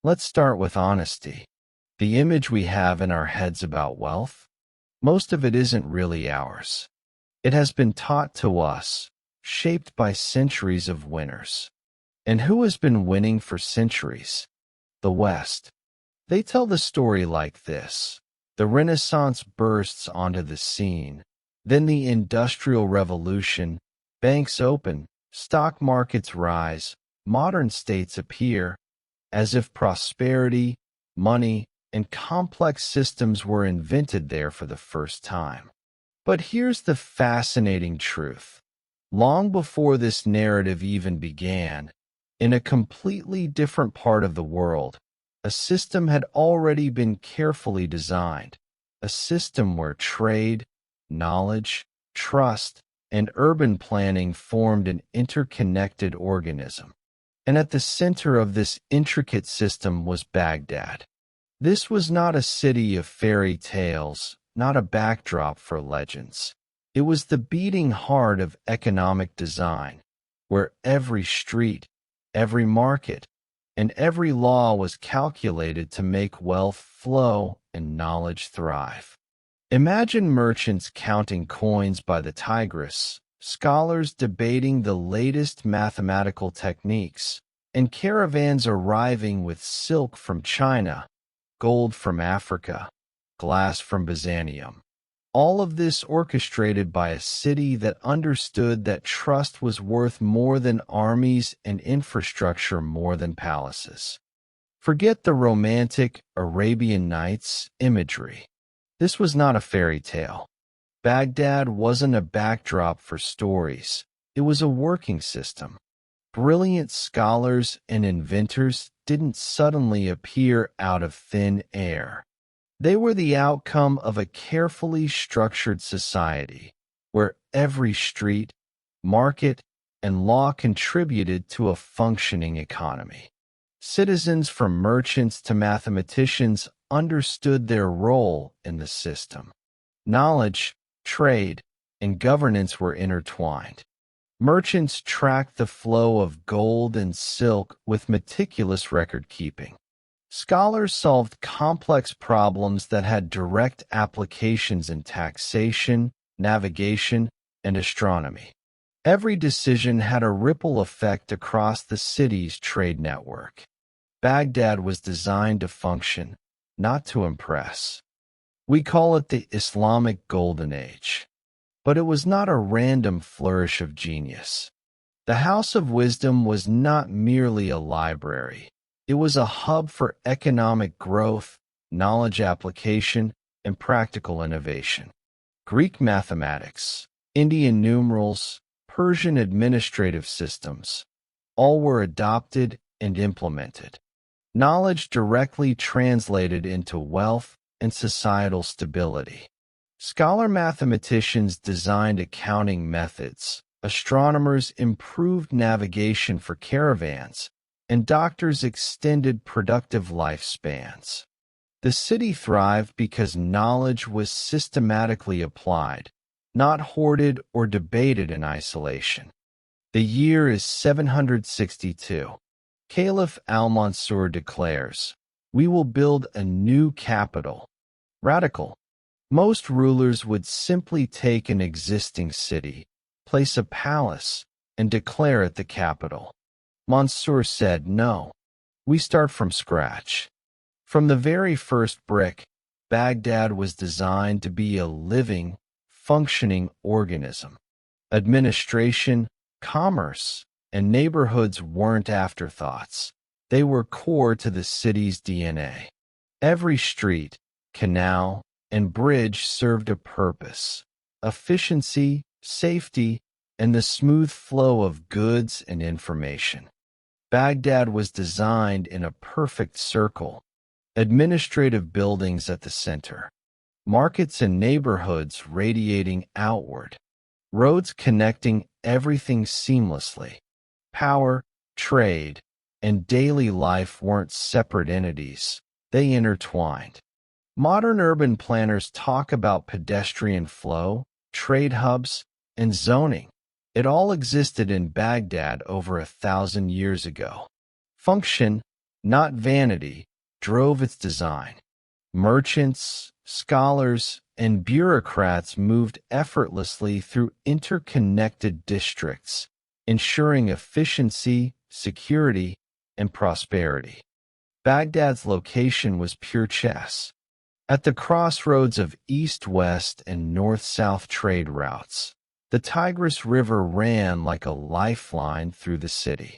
Let's start with honesty. The image we have in our heads about wealth, most of it isn't really ours. It has been taught to us, shaped by centuries of winners. And who has been winning for centuries? The West. They tell the story like this. The Renaissance bursts onto the scene. Then the Industrial Revolution. Banks open, stock markets rise, modern states appear, as if prosperity, money, and complex systems were invented there for the first time. But here's the fascinating truth. Long before this narrative even began, in a completely different part of the world, a system had already been carefully designed, a system where trade, knowledge, trust, and urban planning formed an interconnected organism. And at the center of this intricate system was Baghdad. This was not a city of fairy tales, not a backdrop for legends. It was the beating heart of economic design, where every street, every market, and every law was calculated to make wealth flow and knowledge thrive. Imagine merchants counting coins by the Tigris, scholars debating the latest mathematical techniques, and caravans arriving with silk from China, gold from Africa, glass from Byzantium. All of this orchestrated by a city that understood that trust was worth more than armies and infrastructure more than palaces. Forget the romantic Arabian Nights imagery. This was not a fairy tale. Baghdad wasn't a backdrop for stories. It was a working system. Brilliant scholars and inventors didn't suddenly appear out of thin air. They were the outcome of a carefully structured society, where every street, market, and law contributed to a functioning economy. Citizens from merchants to mathematicians understood their role in the system. Knowledge, trade, and governance were intertwined. Merchants tracked the flow of gold and silk with meticulous record-keeping. Scholars solved complex problems that had direct applications in taxation, navigation, and astronomy. Every decision had a ripple effect across the city's trade network. Baghdad was designed to function, not to impress. We call it the Islamic Golden Age. But it was not a random flourish of genius. The House of Wisdom was not merely a library. It was a hub for economic growth, knowledge application, and practical innovation. Greek mathematics, Indian numerals, Persian administrative systems, all were adopted and implemented. Knowledge directly translated into wealth and societal stability. Scholar mathematicians designed accounting methods, astronomers improved navigation for caravans, and doctors extended productive lifespans. The city thrived because knowledge was systematically applied, not hoarded or debated in isolation. The year is 762. Caliph al-Mansur declares, "We will build a new capital." Radical. Most rulers would simply take an existing city, place a palace, and declare it the capital. Mansur said, "No, we start from scratch." From the very first brick, Baghdad was designed to be a living, functioning organism. Administration, commerce, and neighborhoods weren't afterthoughts. They were core to the city's DNA. Every street, canal, and bridge served a purpose: efficiency, safety, and the smooth flow of goods and information. Baghdad was designed in a perfect circle: administrative buildings at the center, markets and neighborhoods radiating outward, roads connecting everything seamlessly. Power, trade, and daily life weren't separate entities, they intertwined. Modern urban planners talk about pedestrian flow, trade hubs, and zoning. It all existed in Baghdad over 1,000 years ago. Function, not vanity, drove its design. Merchants, scholars, and bureaucrats moved effortlessly through interconnected districts, ensuring efficiency, security, and prosperity. Baghdad's location was pure chess. At the crossroads of east-west and north-south trade routes, the Tigris River ran like a lifeline through the city.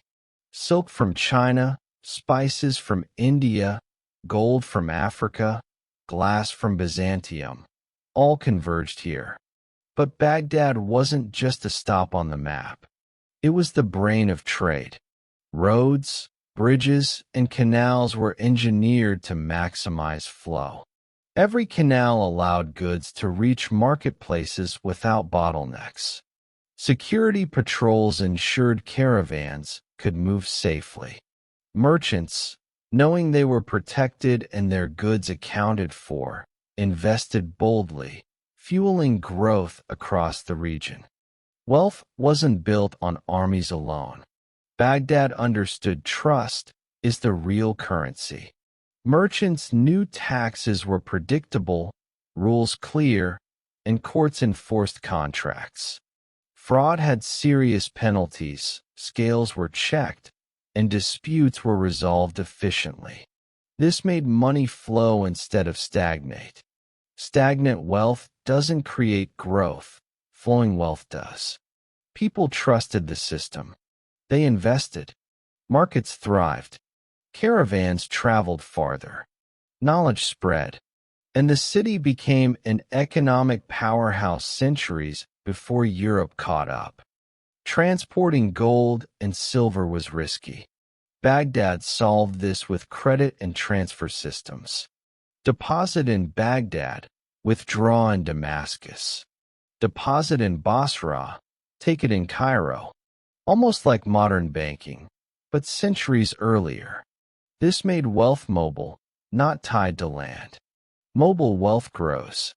Silk from China, spices from India, gold from Africa, glass from Byzantium, all converged here. But Baghdad wasn't just a stop on the map. It was the brain of trade. Roads, bridges, and canals were engineered to maximize flow. Every canal allowed goods to reach marketplaces without bottlenecks. Security patrols ensured caravans could move safely. Merchants, knowing they were protected and their goods accounted for, invested boldly, fueling growth across the region. Wealth wasn't built on armies alone. Baghdad understood trust is the real currency. Merchants knew taxes were predictable, rules clear, and courts enforced contracts. Fraud had serious penalties, scales were checked, and disputes were resolved efficiently. This made money flow instead of stagnate. Stagnant wealth doesn't create growth, flowing wealth does. People trusted the system. They invested. Markets thrived. Caravans traveled farther. Knowledge spread. And the city became an economic powerhouse centuries before Europe caught up. Transporting gold and silver was risky. Baghdad solved this with credit and transfer systems. Deposit in Baghdad, withdraw in Damascus. Deposit in Basra, take it in Cairo. Almost like modern banking, but centuries earlier. This made wealth mobile, not tied to land. Mobile wealth grows.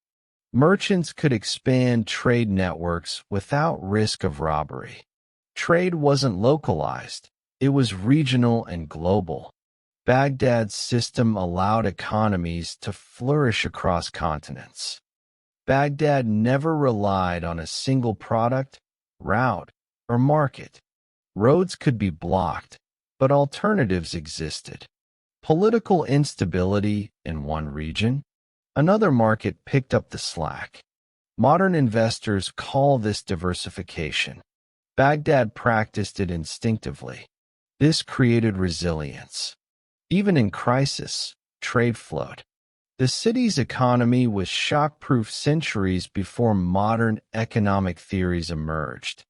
Merchants could expand trade networks without risk of robbery. Trade wasn't localized, it was regional and global. Baghdad's system allowed economies to flourish across continents. Baghdad never relied on a single product, route, or market. Roads could be blocked, but alternatives existed. Political instability in one region, another market picked up the slack. Modern investors call this diversification. Baghdad practiced it instinctively. This created resilience. Even in crisis, trade flowed. The city's economy was shock-proof centuries before modern economic theories emerged.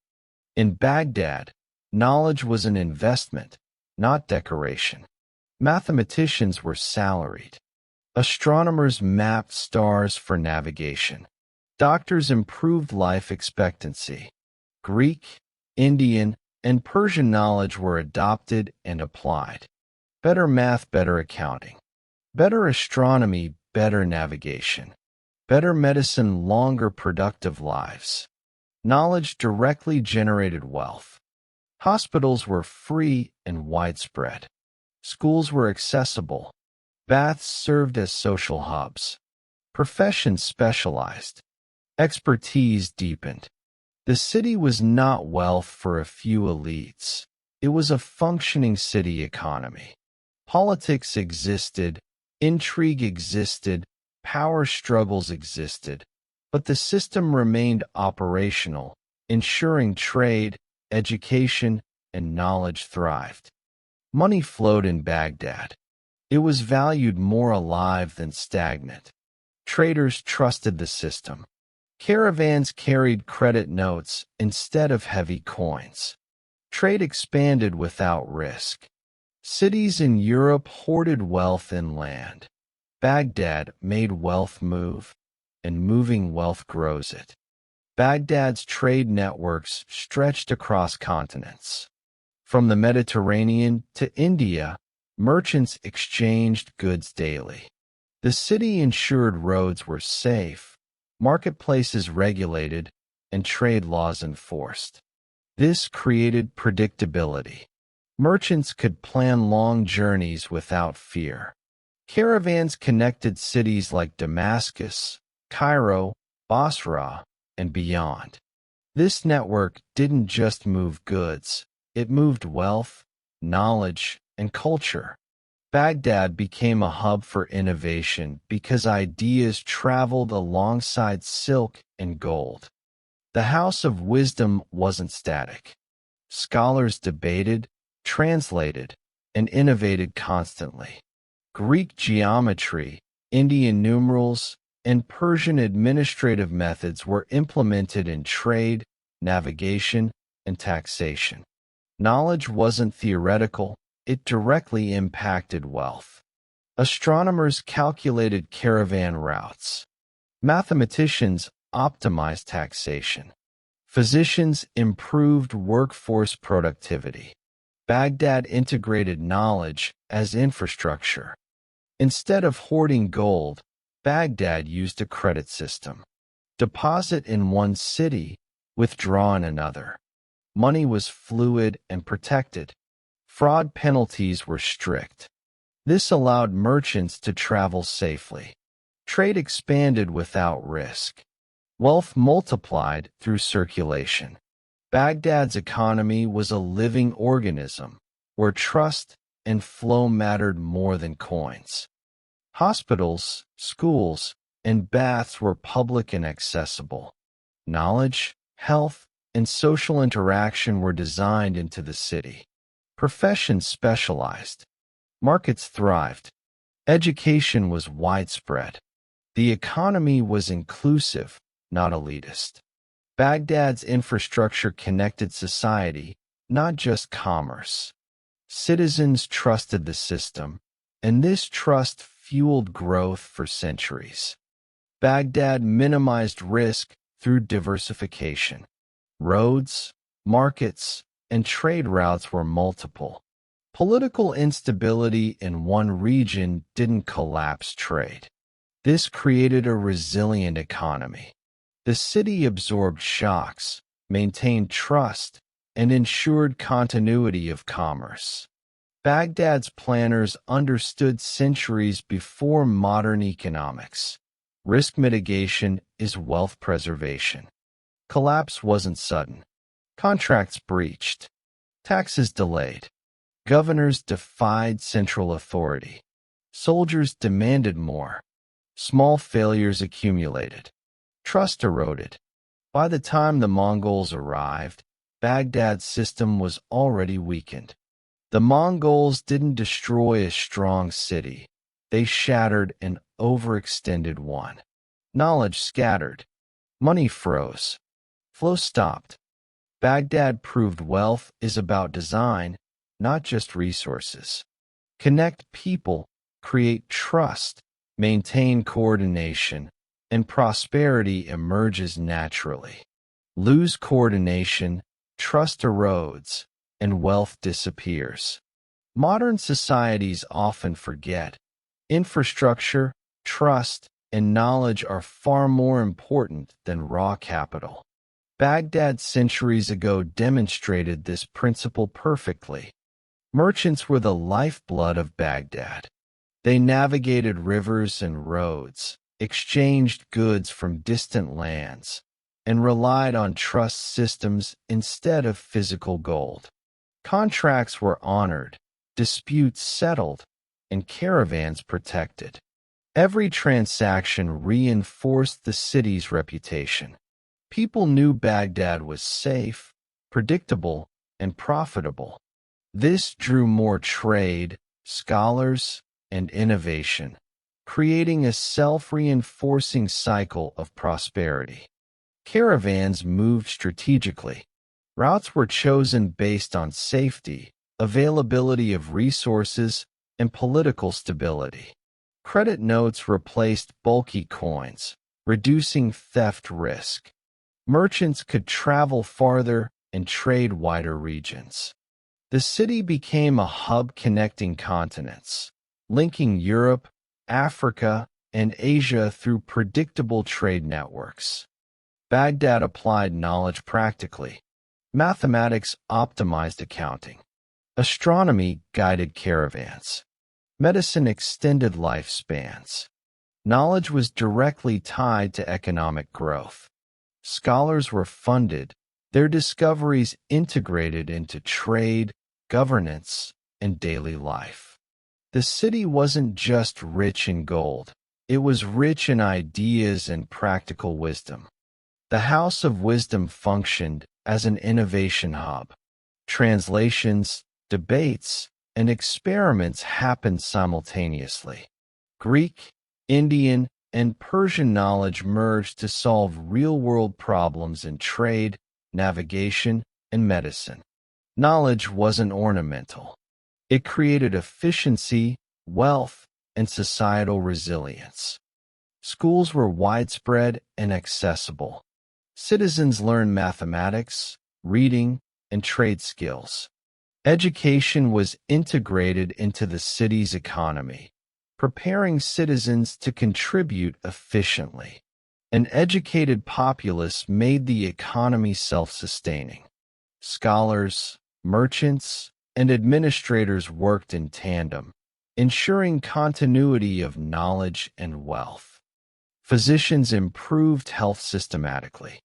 In Baghdad, knowledge was an investment, not decoration. Mathematicians were salaried. Astronomers mapped stars for navigation. Doctors improved life expectancy. Greek, Indian, and Persian knowledge were adopted and applied. Better math, better accounting. Better astronomy, better navigation. Better medicine, longer productive lives. Knowledge directly generated wealth. Hospitals were free and widespread. Schools were accessible. Baths served as social hubs. Professions specialized. Expertise deepened. The city was not wealth for a few elites. It was a functioning city economy. Politics existed, intrigue existed, power struggles existed, but the system remained operational, ensuring trade, education, and knowledge thrived. Money flowed in Baghdad. It was valued more alive than stagnant. Traders trusted the system. Caravans carried credit notes instead of heavy coins. Trade expanded without risk. Cities in Europe hoarded wealth in land. Baghdad made wealth move, and moving wealth grows it. Baghdad's trade networks stretched across continents. From the Mediterranean to India, merchants exchanged goods daily. The city ensured roads were safe, marketplaces regulated, and trade laws enforced. This created predictability. Merchants could plan long journeys without fear. Caravans connected cities like Damascus, Cairo, Basra, and beyond. This network didn't just move goods, it moved wealth, knowledge, and culture. Baghdad became a hub for innovation because ideas traveled alongside silk and gold. The House of Wisdom wasn't static. Scholars debated, translated, and innovated constantly. Greek geometry, Indian numerals, and Persian administrative methods were implemented in trade, navigation, and taxation. Knowledge wasn't theoretical, it directly impacted wealth. Astronomers calculated caravan routes. Mathematicians optimized taxation. Physicians improved workforce productivity. Baghdad integrated knowledge as infrastructure. Instead of hoarding gold, Baghdad used a credit system. Deposit in one city, withdraw in another. Money was fluid and protected. Fraud penalties were strict. This allowed merchants to travel safely. Trade expanded without risk. Wealth multiplied through circulation. Baghdad's economy was a living organism, where trust and flow mattered more than coins. Hospitals, schools, and baths were public and accessible. Knowledge, health, and social interaction were designed into the city. Professions specialized. Markets thrived. Education was widespread. The economy was inclusive, not elitist. Baghdad's infrastructure connected society, not just commerce. Citizens trusted the system, and this trust fueled growth for centuries. Baghdad minimized risk through diversification. Roads, markets, and trade routes were multiple. Political instability in one region didn't collapse trade. This created a resilient economy. The city absorbed shocks, maintained trust, and ensured continuity of commerce. Baghdad's planners understood centuries before modern economics. Risk mitigation is wealth preservation. Collapse wasn't sudden. Contracts breached. Taxes delayed. Governors defied central authority. Soldiers demanded more. Small failures accumulated. Trust eroded. By the time the Mongols arrived, Baghdad's system was already weakened. The Mongols didn't destroy a strong city. They shattered an overextended one. Knowledge scattered. Money froze. Flow stopped. Baghdad proved wealth is about design, not just resources. Connect people, create trust, maintain coordination, and prosperity emerges naturally. Lose coordination, trust erodes, and wealth disappears. Modern societies often forget. Infrastructure, trust, and knowledge are far more important than raw capital. Baghdad centuries ago demonstrated this principle perfectly. Merchants were the lifeblood of Baghdad. They navigated rivers and roads, exchanged goods from distant lands, and relied on trust systems instead of physical gold. Contracts were honored, disputes settled, and caravans protected. Every transaction reinforced the city's reputation. People knew Baghdad was safe, predictable, and profitable. This drew more trade, scholars, and innovation, creating a self-reinforcing cycle of prosperity. Caravans moved strategically. Routes were chosen based on safety, availability of resources, and political stability. Credit notes replaced bulky coins, reducing theft risk. Merchants could travel farther and trade wider regions. The city became a hub connecting continents, linking Europe, Africa, and Asia through predictable trade networks. Baghdad applied knowledge practically. Mathematics optimized accounting. Astronomy guided caravans. Medicine extended lifespans. Knowledge was directly tied to economic growth. Scholars were funded, their discoveries integrated into trade, governance, and daily life. The city wasn't just rich in gold, it was rich in ideas and practical wisdom. The House of Wisdom functioned as an innovation hub. Translations, debates, and experiments happened simultaneously. Greek, Indian, and Persian knowledge merged to solve real-world problems in trade, navigation, and medicine. Knowledge wasn't ornamental. It created efficiency, wealth, and societal resilience. Schools were widespread and accessible. Citizens learned mathematics, reading, and trade skills. Education was integrated into the city's economy, preparing citizens to contribute efficiently. An educated populace made the economy self-sustaining. Scholars, merchants, and administrators worked in tandem, ensuring continuity of knowledge and wealth. Physicians improved health systematically.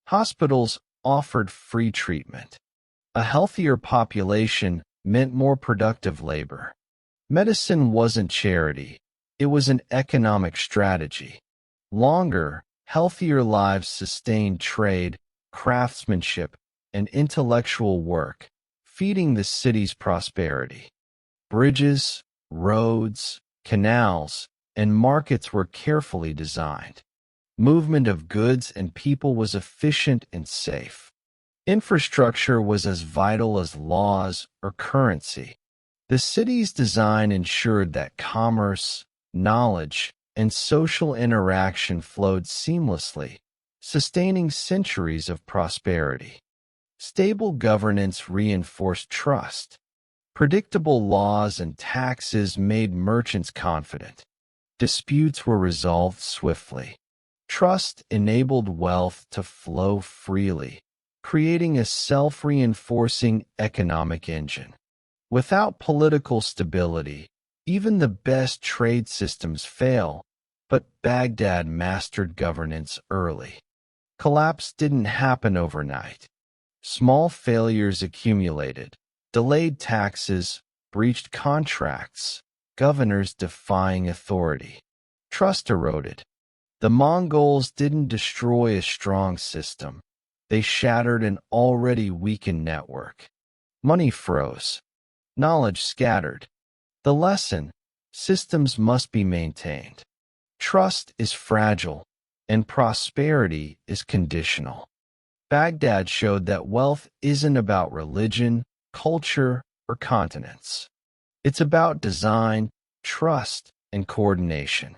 Hospitals offered free treatment. A healthier population meant more productive labor. Medicine wasn't charity, it was an economic strategy. Longer, healthier lives sustained trade, craftsmanship, and intellectual work, feeding the city's prosperity. Bridges, roads, canals, and markets were carefully designed. Movement of goods and people was efficient and safe. Infrastructure was as vital as laws or currency. The city's design ensured that commerce, knowledge, and social interaction flowed seamlessly, sustaining centuries of prosperity. Stable governance reinforced trust. Predictable laws and taxes made merchants confident. Disputes were resolved swiftly. Trust enabled wealth to flow freely, creating a self-reinforcing economic engine. Without political stability, even the best trade systems fail, but Baghdad mastered governance early. Collapse didn't happen overnight. Small failures accumulated, delayed taxes, breached contracts, governors defying authority. Trust eroded. The Mongols didn't destroy a strong system. They shattered an already weakened network. Money froze. Knowledge scattered. The lesson: systems must be maintained. Trust is fragile, and prosperity is conditional. Baghdad showed that wealth isn't about religion, culture, or continents. It's about design, trust, and coordination.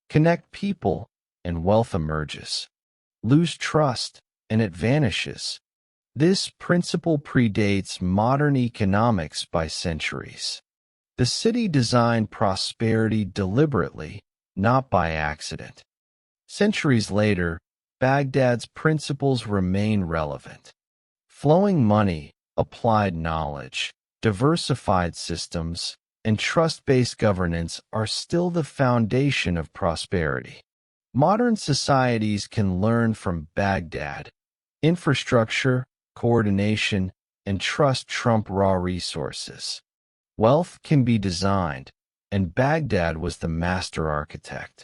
Connect people, and wealth emerges. Lose trust, and it vanishes. This principle predates modern economics by centuries. The city designed prosperity deliberately, not by accident. Centuries later, Baghdad's principles remain relevant. Flowing money, applied knowledge, diversified systems, and trust-based governance are still the foundation of prosperity. Modern societies can learn from Baghdad. Infrastructure, coordination, and trust trump raw resources. Wealth can be designed, and Baghdad was the master architect.